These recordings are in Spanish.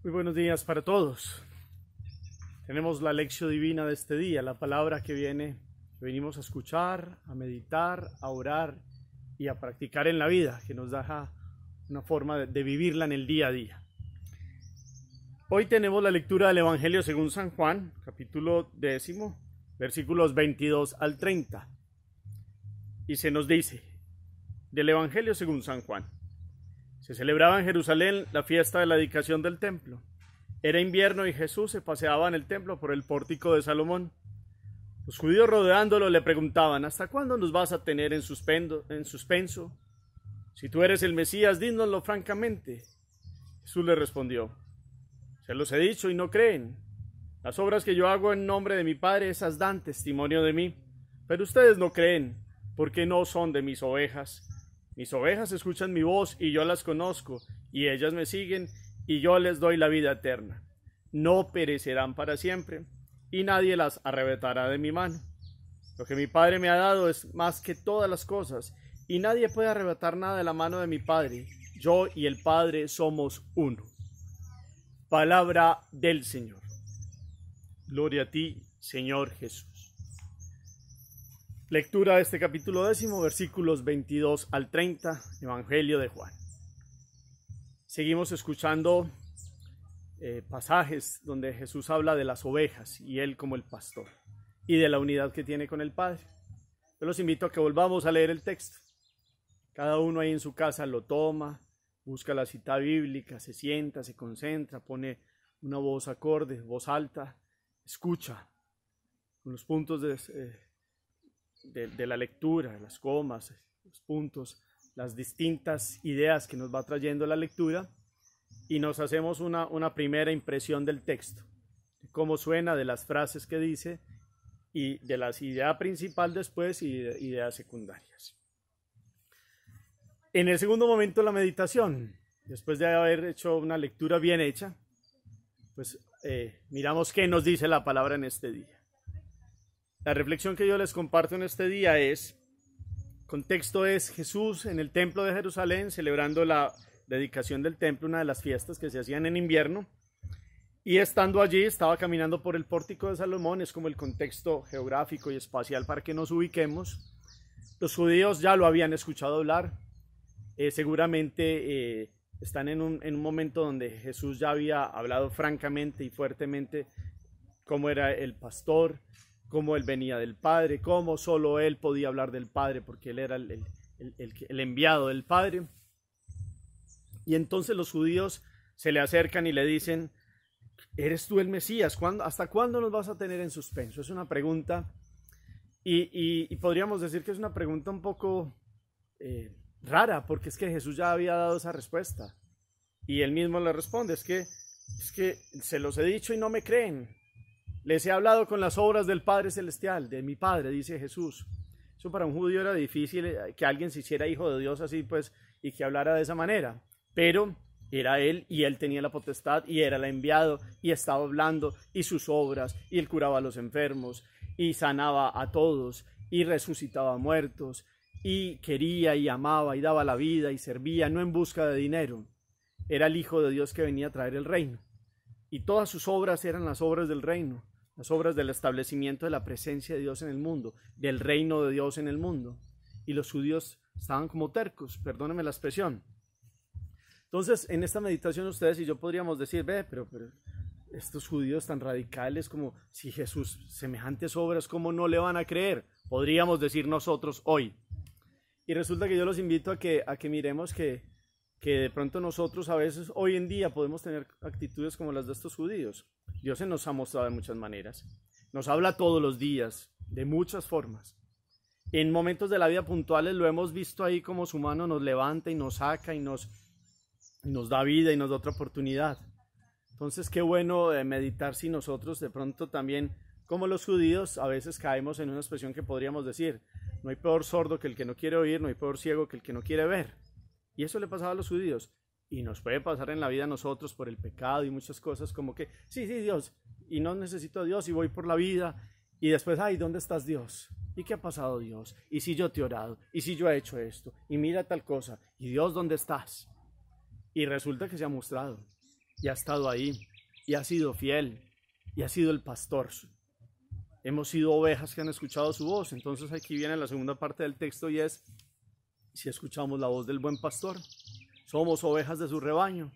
Muy buenos días para todos. Tenemos la lección divina de este día, la palabra que venimos a escuchar, a meditar, a orar y a practicar en la vida, que nos da una forma de vivirla en el día a día. Hoy tenemos la lectura del Evangelio según San Juan, capítulo 10, versículos 22 al 30. Y se nos dice, del Evangelio según San Juan. Se celebraba en Jerusalén la fiesta de la dedicación del templo. Era invierno y Jesús se paseaba en el templo por el pórtico de Salomón. Los judíos rodeándolo le preguntaban, ¿hasta cuándo nos vas a tener en suspenso? Si tú eres el Mesías, dínoslo francamente. Jesús le respondió, se los he dicho y no creen. Las obras que yo hago en nombre de mi Padre, esas dan testimonio de mí. Pero ustedes no creen, porque no son de mis ovejas. Mis ovejas escuchan mi voz y yo las conozco, y ellas me siguen, y yo les doy la vida eterna. No perecerán para siempre, y nadie las arrebatará de mi mano. Lo que mi Padre me ha dado es más que todas las cosas, y nadie puede arrebatar nada de la mano de mi Padre. Yo y el Padre somos uno. Palabra del Señor. Gloria a ti, Señor Jesús. Lectura de este capítulo 10, versículos 22 al 30, Evangelio de Juan. Seguimos escuchando pasajes donde Jesús habla de las ovejas y Él como el pastor y de la unidad que tiene con el Padre. Yo los invito a que volvamos a leer el texto. Cada uno ahí en su casa lo toma, busca la cita bíblica, se sienta, se concentra, pone una voz acorde, voz alta, escucha con los puntos de la lectura, las comas, los puntos, las distintas ideas que nos va trayendo la lectura y nos hacemos una primera impresión del texto, de cómo suena, de las frases que dice y de la idea principal después y de ideas secundarias. En el segundo momento la meditación, después de haber hecho una lectura bien hecha, pues miramos qué nos dice la palabra en este día. La reflexión que yo les comparto en este día contexto es Jesús en el templo de Jerusalén celebrando la dedicación del templo, una de las fiestas que se hacían en invierno, y estando allí estaba caminando por el pórtico de Salomón, es como el contexto geográfico y espacial para que nos ubiquemos. Los judíos ya lo habían escuchado hablar, seguramente están en un momento donde Jesús ya había hablado francamente y fuertemente cómo era el pastor, cómo él venía del Padre, cómo solo él podía hablar del Padre porque él era el enviado del Padre. Y entonces los judíos se le acercan y le dicen, ¿eres tú el Mesías? ¿Hasta cuándo nos vas a tener en suspenso? Es una pregunta y podríamos decir que es una pregunta un poco rara, porque es que Jesús ya había dado esa respuesta y él mismo le responde, es que se los he dicho y no me creen. Les he hablado con las obras del Padre Celestial, de mi Padre, dice Jesús. Eso para un judío era difícil, que alguien se hiciera hijo de Dios así, pues, y que hablara de esa manera. Pero era él, y él tenía la potestad, y era el enviado, y estaba hablando, y sus obras, y él curaba a los enfermos, y sanaba a todos, y resucitaba a muertos, y quería, y amaba, y daba la vida, y servía, no en busca de dinero. Era el Hijo de Dios que venía a traer el reino. Y todas sus obras eran las obras del reino, las obras del establecimiento de la presencia de Dios en el mundo, del reino de Dios en el mundo. Y los judíos estaban como tercos, perdónenme la expresión. Entonces, en esta meditación ustedes y yo podríamos decir, pero estos judíos tan radicales como si Jesús, semejantes obras, ¿cómo no le van a creer? Podríamos decir nosotros hoy. Y resulta que yo los invito a que miremos que de pronto nosotros a veces hoy en día podemos tener actitudes como las de estos judíos. Dios se nos ha mostrado de muchas maneras. Nos habla todos los días, de muchas formas. En momentos de la vida puntuales lo hemos visto ahí como su mano nos levanta y nos saca y nos da vida y nos da otra oportunidad. Entonces qué bueno meditar si nosotros de pronto también, como los judíos, a veces caemos en una expresión que podríamos decir, no hay peor sordo que el que no quiere oír, no hay peor ciego que el que no quiere ver. Y eso le pasaba a los judíos. Y nos puede pasar en la vida a nosotros por el pecado y muchas cosas como que, sí, Dios, y no necesito a Dios y voy por la vida. Y después, ay, ¿dónde estás, Dios? ¿Y qué ha pasado, Dios? ¿Y si yo te he orado? ¿Y si yo he hecho esto? Y mira tal cosa. ¿Y Dios dónde estás? Y resulta que se ha mostrado. y ha estado ahí, y ha sido fiel, y ha sido el pastor. Hemos sido ovejas que han escuchado su voz. Entonces aquí viene la segunda parte del texto y es, si escuchamos la voz del buen pastor, somos ovejas de su rebaño,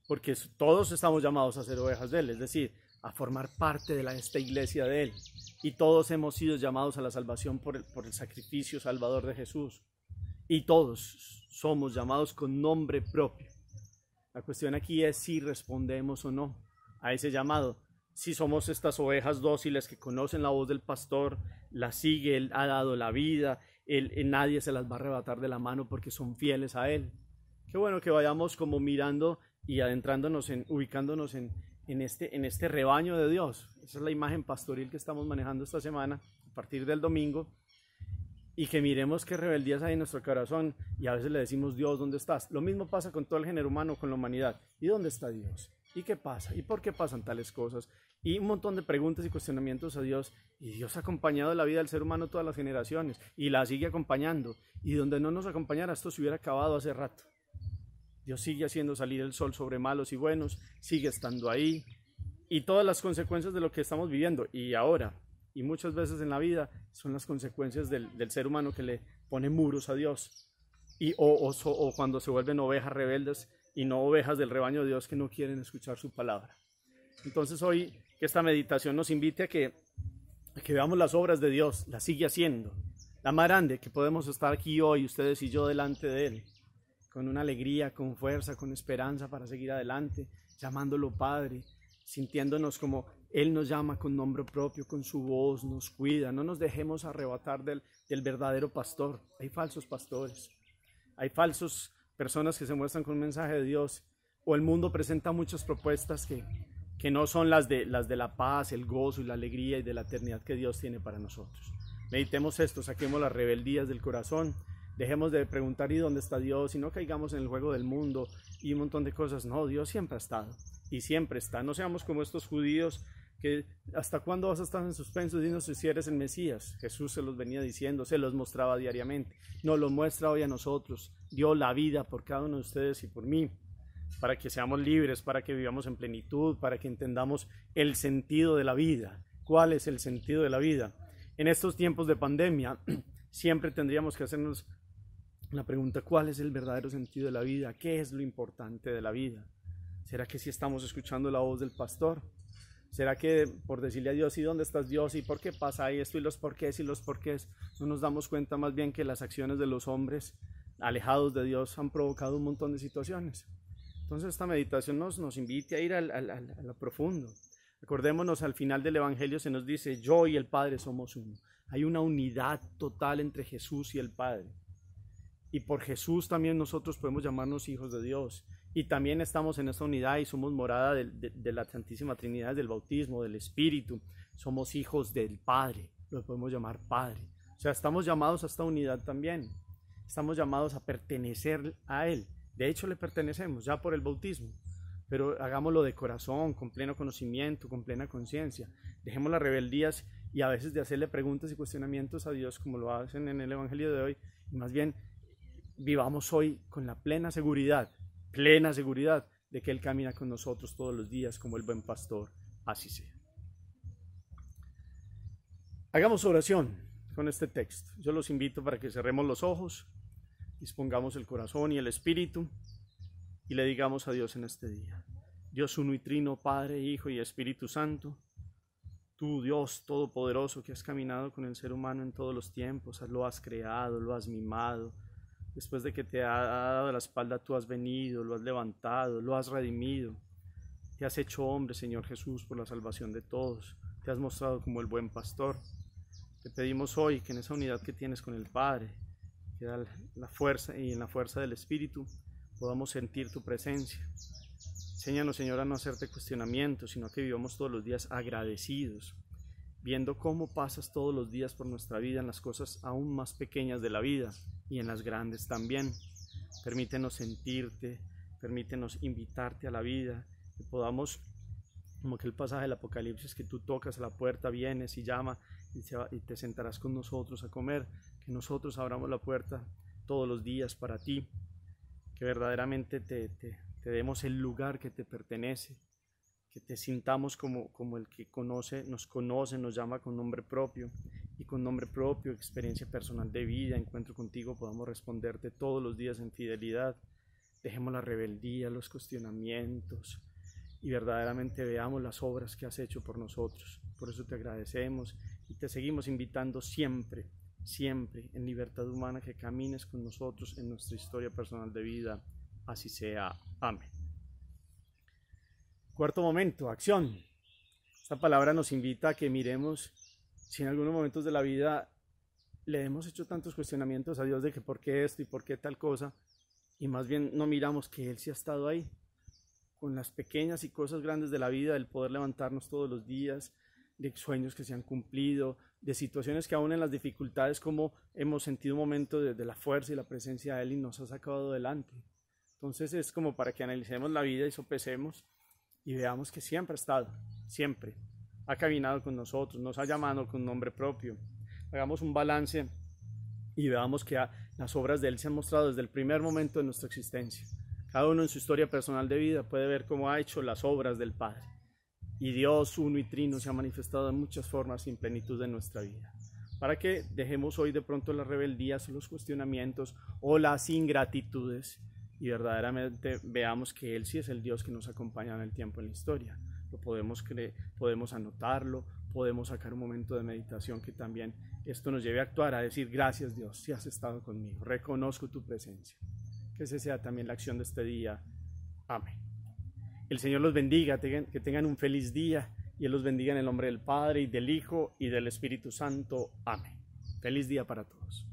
porque todos estamos llamados a ser ovejas de él, es decir, a formar parte de esta iglesia de él. Y todos hemos sido llamados a la salvación por el sacrificio salvador de Jesús. Y todos somos llamados con nombre propio. La cuestión aquí es si respondemos o no a ese llamado. Si somos estas ovejas dóciles que conocen la voz del pastor, la sigue, él ha dado la vida, nadie se las va a arrebatar de la mano porque son fieles a él. Qué bueno que vayamos como mirando y adentrándonos, ubicándonos en este rebaño de Dios. Esa es la imagen pastoril que estamos manejando esta semana, a partir del domingo, y que miremos qué rebeldías hay en nuestro corazón, y a veces le decimos, Dios, ¿dónde estás? Lo mismo pasa con todo el género humano, con la humanidad. ¿Y dónde está Dios? ¿Y qué pasa? ¿Y por qué pasan tales cosas? Y un montón de preguntas y cuestionamientos a Dios, y Dios ha acompañado la vida del ser humano todas las generaciones, y la sigue acompañando, y donde no nos acompañara, esto se hubiera acabado hace rato. Dios sigue haciendo salir el sol sobre malos y buenos, sigue estando ahí, y todas las consecuencias de lo que estamos viviendo, y ahora, y muchas veces en la vida, son las consecuencias del ser humano que le pone muros a Dios, o cuando se vuelven ovejas rebeldes, y no ovejas del rebaño de Dios que no quieren escuchar su palabra. Entonces hoy, que esta meditación nos invite a que veamos las obras de Dios, las sigue haciendo, la más grande, que podemos estar aquí hoy, ustedes y yo, delante de Él, con una alegría, con fuerza, con esperanza para seguir adelante, llamándolo Padre, sintiéndonos como Él nos llama con nombre propio, con su voz, nos cuida. No nos dejemos arrebatar del verdadero pastor. Hay falsos pastores, hay falsas personas que se muestran con un mensaje de Dios, o el mundo presenta muchas propuestas que no son las de la paz, el gozo y la alegría y de la eternidad que Dios tiene para nosotros. Meditemos esto, saquemos las rebeldías del corazón. Dejemos de preguntar ¿y dónde está Dios? Y no caigamos en el juego del mundo y un montón de cosas. No, Dios siempre ha estado y siempre está. No seamos como estos judíos que ¿hasta cuándo vas a estar en suspenso? Dinos si eres el Mesías. Jesús se los venía diciendo, se los mostraba diariamente. Nos lo muestra hoy a nosotros. Dio la vida por cada uno de ustedes y por mí, para que seamos libres, para que vivamos en plenitud, para que entendamos el sentido de la vida. ¿Cuál es el sentido de la vida? En estos tiempos de pandemia siempre tendríamos que hacernos la pregunta, ¿cuál es el verdadero sentido de la vida? ¿Qué es lo importante de la vida? ¿Será que sí estamos escuchando la voz del pastor? ¿Será que por decirle a Dios, ¿y dónde estás Dios? ¿Y por qué pasa esto? ¿Y los porqués? ¿Y los porqués? No nos damos cuenta más bien que las acciones de los hombres alejados de Dios han provocado un montón de situaciones. Entonces esta meditación nos invite a ir a lo profundo. Acordémonos, al final del Evangelio se nos dice, yo y el Padre somos uno. Hay una unidad total entre Jesús y el Padre. Y por Jesús también nosotros podemos llamarnos hijos de Dios. Y también estamos en esta unidad y somos morada de la Santísima Trinidad, del bautismo, del Espíritu. Somos hijos del Padre, lo podemos llamar Padre. O sea, estamos llamados a esta unidad también. Estamos llamados a pertenecer a Él. De hecho, le pertenecemos ya por el bautismo. Pero hagámoslo de corazón, con pleno conocimiento, con plena conciencia. Dejemos las rebeldías y a veces de hacerle preguntas y cuestionamientos a Dios, como lo hacen en el Evangelio de hoy. Y más bien, vivamos hoy con la plena seguridad de que Él camina con nosotros todos los días como el buen pastor, así sea. Hagamos oración con este texto. Yo los invito para que cerremos los ojos, dispongamos el corazón y el espíritu y le digamos a Dios en este día. Dios uno y trino, Padre, Hijo y Espíritu Santo, tú Dios todopoderoso que has caminado con el ser humano en todos los tiempos, lo has creado, lo has mimado. Después de que te ha dado la espalda, tú has venido, lo has levantado, lo has redimido. Te has hecho hombre, Señor Jesús, por la salvación de todos. Te has mostrado como el buen pastor. Te pedimos hoy que en esa unidad que tienes con el Padre, que da la fuerza y en la fuerza del Espíritu, podamos sentir tu presencia. Enséñanos, Señor, a no hacerte cuestionamientos, sino que vivamos todos los días agradecidos, viendo cómo pasas todos los días por nuestra vida en las cosas aún más pequeñas de la vida y en las grandes también. Permítenos sentirte, permítenos invitarte a la vida, que podamos, como aquel pasaje del Apocalipsis, que tú tocas a la puerta, vienes y llama y te sentarás con nosotros a comer, que nosotros abramos la puerta todos los días para ti, que verdaderamente te te demos el lugar que te pertenece, que te sintamos como el que conoce, nos llama con nombre propio, y con nombre propio, experiencia personal de vida, encuentro contigo, podamos responderte todos los días en fidelidad. Dejemos la rebeldía, los cuestionamientos, y verdaderamente veamos las obras que has hecho por nosotros. Por eso te agradecemos y te seguimos invitando siempre, siempre en libertad humana, que camines con nosotros en nuestra historia personal de vida. Así sea. Amén. Cuarto momento, acción. Esta palabra nos invita a que miremos si en algunos momentos de la vida le hemos hecho tantos cuestionamientos a Dios de que por qué esto y por qué tal cosa, y más bien no miramos que Él sí ha estado ahí, con las pequeñas y cosas grandes de la vida, del poder levantarnos todos los días, de sueños que se han cumplido, de situaciones que aún en las dificultades como hemos sentido un momento de la fuerza y la presencia de Él y nos ha sacado adelante. Entonces es como para que analicemos la vida y sopesemos y veamos que siempre ha estado, siempre ha caminado con nosotros, nos ha llamado con nombre propio. Hagamos un balance y veamos que las obras de Él se han mostrado desde el primer momento de nuestra existencia. Cada uno en su historia personal de vida puede ver cómo ha hecho las obras del Padre. Y Dios, uno y trino, se ha manifestado en muchas formas y en plenitud de nuestra vida. Para que dejemos hoy de pronto las rebeldías, los cuestionamientos o las ingratitudes y verdaderamente veamos que Él sí es el Dios que nos acompaña en el tiempo, en la historia. Lo podemos anotarlo, podemos sacar un momento de meditación que también esto nos lleve a actuar, a decir gracias Dios, si has estado conmigo, reconozco tu presencia. Que esa sea también la acción de este día. Amén. El Señor los bendiga, que tengan un feliz día y Él los bendiga en el nombre del Padre y del Hijo y del Espíritu Santo. Amén. Feliz día para todos.